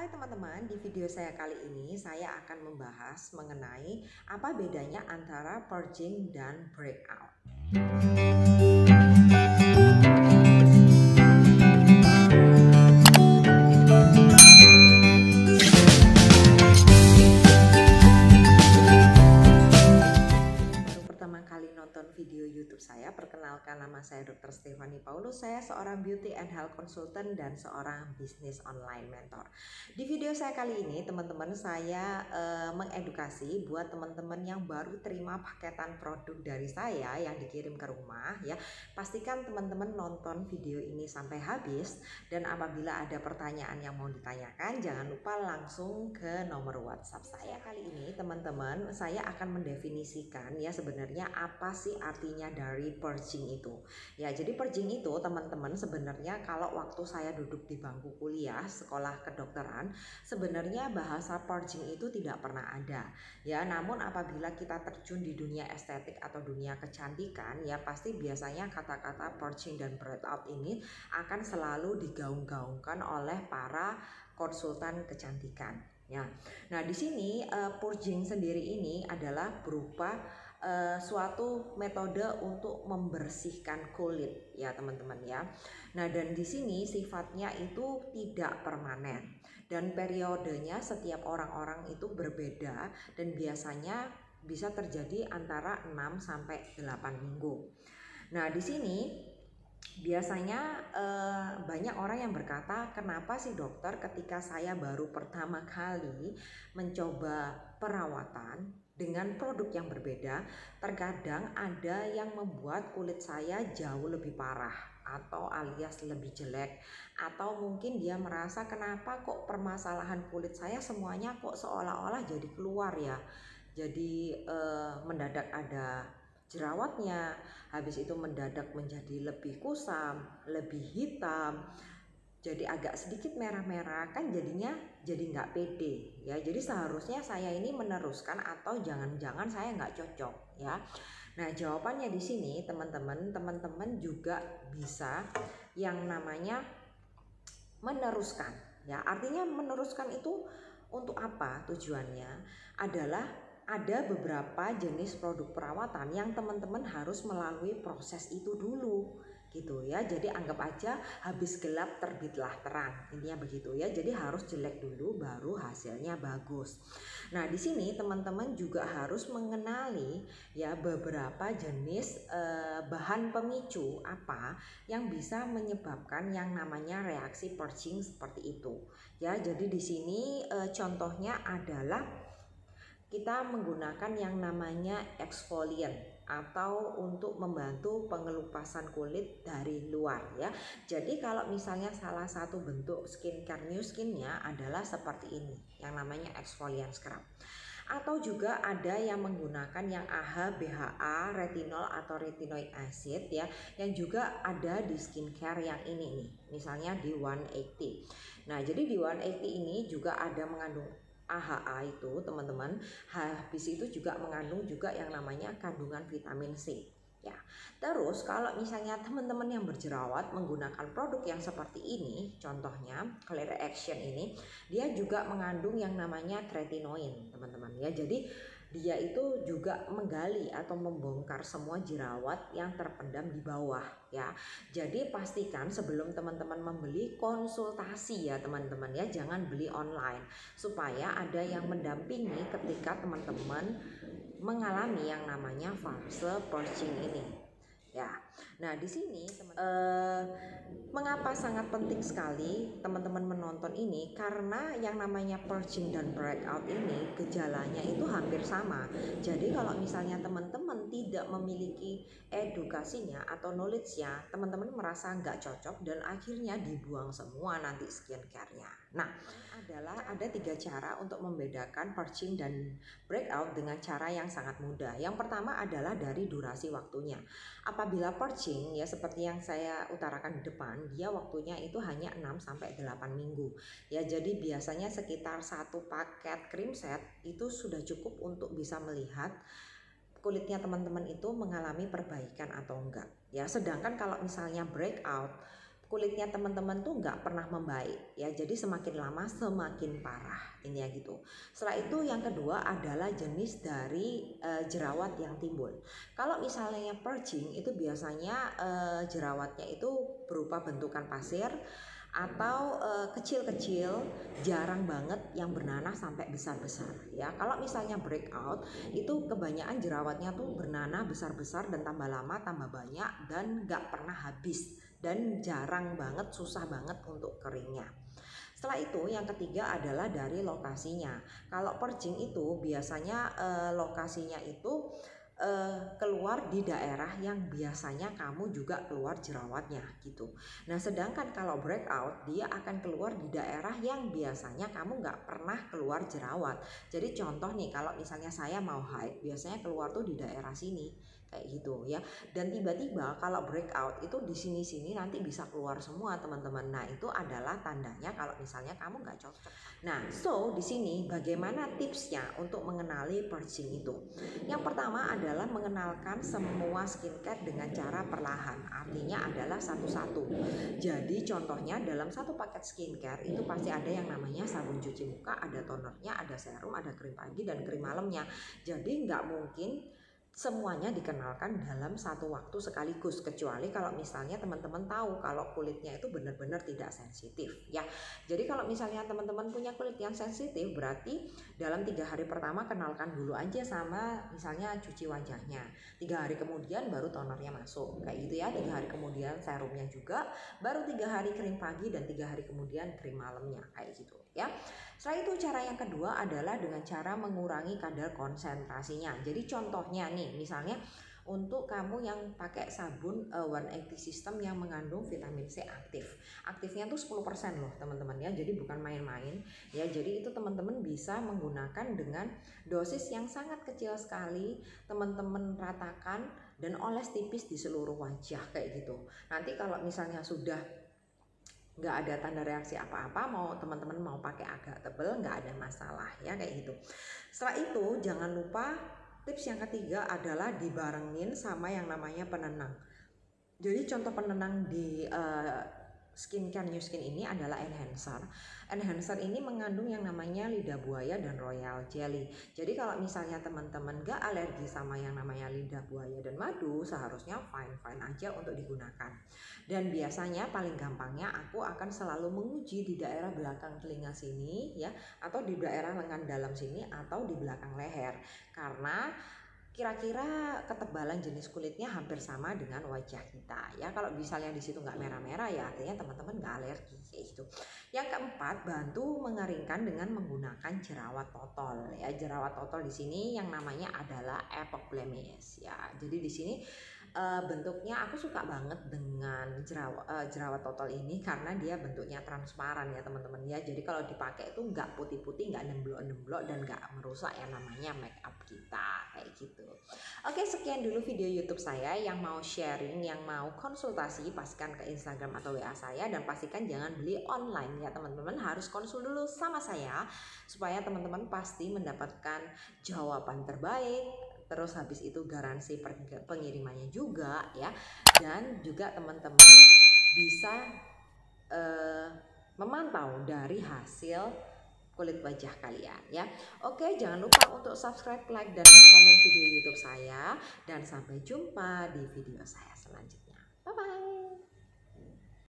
Hai teman-teman, di video saya kali ini saya akan membahas mengenai apa bedanya antara purging dan breakout. Pertama kali nonton video YouTube saya, perkenalkan, nama saya Dr. Stephanie Paulus. Saya seorang beauty and health consultant dan seorang bisnis online mentor. Di video saya kali ini, teman-teman, saya mengedukasi buat teman-teman yang baru terima paketan produk dari saya yang dikirim ke rumah ya. Pastikan teman-teman nonton video ini sampai habis, dan apabila ada pertanyaan yang mau ditanyakan, jangan lupa langsung ke nomor WhatsApp saya. Kali ini teman-teman, saya akan mendefinisikan ya sebenarnya apa sih artinya dari purging itu. Ya, jadi purging itu teman-teman sebenarnya kalau waktu saya duduk di bangku kuliah sekolah kedokteran, sebenarnya bahasa purging itu tidak pernah ada. Ya, namun apabila kita terjun di dunia estetik atau dunia kecantikan, ya pasti biasanya kata-kata purging dan breakout ini akan selalu digaung-gaungkan oleh para konsultan kecantikan. Ya, nah di sini purging sendiri ini adalah berupa suatu metode untuk membersihkan kulit ya teman-teman ya. Nah, dan di sini sifatnya itu tidak permanen dan periodenya setiap orang-orang itu berbeda dan biasanya bisa terjadi antara 6 sampai 8 minggu. Nah, di sini biasanya banyak orang yang berkata, kenapa sih dokter ketika saya baru pertama kali mencoba perawatan dengan produk yang berbeda, terkadang ada yang membuat kulit saya jauh lebih parah atau alias lebih jelek, atau mungkin dia merasa kenapa kok permasalahan kulit saya semuanya kok seolah-olah jadi keluar ya, jadi mendadak ada jerawatnya, habis itu mendadak menjadi lebih kusam, lebih hitam, jadi agak sedikit merah-merah, kan jadinya jadi nggak pede ya. Jadi seharusnya saya ini meneruskan atau jangan-jangan saya nggak cocok ya. Nah, jawabannya di sini teman-teman juga bisa yang namanya meneruskan ya. Artinya meneruskan itu untuk apa tujuannya? Adalah ada beberapa jenis produk perawatan yang teman-teman harus melalui proses itu dulu gitu ya. Jadi anggap aja habis gelap terbitlah terang, intinya begitu ya. Jadi harus jelek dulu baru hasilnya bagus. Nah, di sini teman-teman juga harus mengenali ya beberapa jenis bahan pemicu apa yang bisa menyebabkan yang namanya reaksi purging seperti itu ya. Jadi di sini contohnya adalah kita menggunakan yang namanya exfoliant atau untuk membantu pengelupasan kulit dari luar ya. Jadi kalau misalnya salah satu bentuk skincare new skinnya adalah seperti ini, yang namanya exfoliant scrub. Atau juga ada yang menggunakan yang AHA, BHA, retinol atau retinoid acid ya, yang juga ada di skincare yang ini nih, misalnya di 180. Nah, jadi di 180 ini juga ada mengandung AHA itu teman-teman. Habis itu juga mengandung juga yang namanya kandungan vitamin C ya. Terus kalau misalnya teman-teman yang berjerawat menggunakan produk yang seperti ini, contohnya Clear Action ini, dia juga mengandung yang namanya tretinoin teman-teman ya. Jadi dia itu juga menggali atau membongkar semua jerawat yang terpendam di bawah ya. Jadi pastikan sebelum teman-teman membeli, konsultasi ya teman-teman ya, jangan beli online, supaya ada yang mendampingi ketika teman-teman mengalami yang namanya fase purging ini ya. Nah, di sini mengapa sangat penting sekali teman-teman menonton ini, karena yang namanya purging dan breakout ini gejalanya itu hampir sama. Jadi kalau misalnya teman-teman tidak memiliki edukasinya atau knowledge-nya, teman-teman merasa nggak cocok dan akhirnya dibuang semua nanti skincare-nya. Nah, ada 3 cara untuk membedakan purging dan breakout dengan cara yang sangat mudah. Yang pertama adalah dari durasi waktunya. Apabila purging ya seperti yang saya utarakan di depan, dia waktunya itu hanya 6 sampai 8 minggu. Ya, jadi biasanya sekitar 1 paket cream set itu sudah cukup untuk bisa melihat kulitnya teman-teman itu mengalami perbaikan atau enggak. Ya, sedangkan kalau misalnya breakout, kulitnya teman-teman tuh nggak pernah membaik ya, jadi semakin lama semakin parah ini ya gitu. Setelah itu yang kedua adalah jenis dari jerawat yang timbul. Kalau misalnya purging itu biasanya jerawatnya itu berupa bentukan pasir atau kecil-kecil, jarang banget yang bernanah sampai besar-besar ya. Kalau misalnya breakout itu kebanyakan jerawatnya tuh bernanah besar-besar dan tambah lama tambah banyak dan nggak pernah habis dan jarang banget, susah banget untuk keringnya. Setelah itu yang ketiga adalah dari lokasinya. Kalau purging itu biasanya lokasinya itu keluar di daerah yang biasanya kamu juga keluar jerawatnya gitu. Nah sedangkan kalau breakout dia akan keluar di daerah yang biasanya kamu nggak pernah keluar jerawat. Jadi contoh nih, kalau misalnya saya mau haid biasanya keluar tuh di daerah sini kayak gitu ya. Dan tiba-tiba kalau breakout itu di sini-sini nanti bisa keluar semua teman-teman. Nah itu adalah tandanya kalau misalnya kamu nggak cocok. Nah so di sini bagaimana tipsnya untuk mengenali purging itu? Yang pertama adalah mengenalkan semua skincare dengan cara perlahan, artinya adalah satu-satu. Jadi contohnya dalam satu paket skincare itu pasti ada yang namanya sabun cuci muka, ada tonernya, ada serum, ada krim pagi dan krim malamnya. Jadi nggak mungkin semuanya dikenalkan dalam satu waktu sekaligus, kecuali kalau misalnya teman-teman tahu kalau kulitnya itu benar-benar tidak sensitif ya. Jadi kalau misalnya teman-teman punya kulit yang sensitif, berarti dalam 3 hari pertama kenalkan dulu aja sama misalnya cuci wajahnya, 3 hari kemudian baru tonernya masuk kayak gitu ya, 3 hari kemudian serumnya juga, baru 3 hari krim pagi dan 3 hari kemudian krim malamnya kayak gitu ya. Setelah itu cara yang kedua adalah dengan cara mengurangi kadar konsentrasinya. Jadi contohnya nih misalnya untuk kamu yang pakai sabun 180 system yang mengandung vitamin C aktif. Aktifnya tuh 10% loh teman-teman ya. Jadi bukan main-main ya. Jadi itu teman-teman bisa menggunakan dengan dosis yang sangat kecil sekali. Teman-teman ratakan dan oles tipis di seluruh wajah kayak gitu. Nanti kalau misalnya sudah nggak ada tanda reaksi apa-apa, mau teman-teman mau pakai agak tebel nggak ada masalah ya kayak gitu. Setelah itu jangan lupa tips yang ketiga adalah dibarengin sama yang namanya penenang. Jadi contoh penenang di skincare New Skin ini adalah enhancer. Enhancer ini mengandung yang namanya lidah buaya dan royal jelly. Jadi kalau misalnya teman-teman gak alergi sama yang namanya lidah buaya dan madu, seharusnya fine-fine aja untuk digunakan. Dan biasanya paling gampangnya aku akan selalu menguji di daerah belakang telinga sini ya, atau di daerah lengan dalam sini, atau di belakang leher. Karena kira-kira ketebalan jenis kulitnya hampir sama dengan wajah kita ya. Kalau misalnya di situ nggak merah-merah ya artinya teman-teman nggak alergi kayak gitu. Yang keempat, bantu mengeringkan dengan menggunakan jerawat totol ya. Jerawat totol di sini yang namanya adalah epoch blemish ya. Jadi di sini bentuknya aku suka banget dengan jerawat totol ini karena dia bentuknya transparan ya teman-teman ya. Jadi kalau dipakai itu nggak putih-putih, nggak nemblok-nemblok dan nggak merusak yang namanya make up kita kayak gitu. Oke, sekian dulu video YouTube saya. Yang mau sharing, yang mau konsultasi, pastikan ke Instagram atau WA saya, dan pastikan jangan beli online ya teman-teman. Harus konsul dulu sama saya supaya teman-teman pasti mendapatkan jawaban terbaik. Terus habis itu garansi pengirimannya juga ya, dan juga teman-teman bisa memantau dari hasil kulit wajah kalian ya. Oke, jangan lupa untuk subscribe, like, dan komen video YouTube saya, dan sampai jumpa di video saya selanjutnya. Bye bye.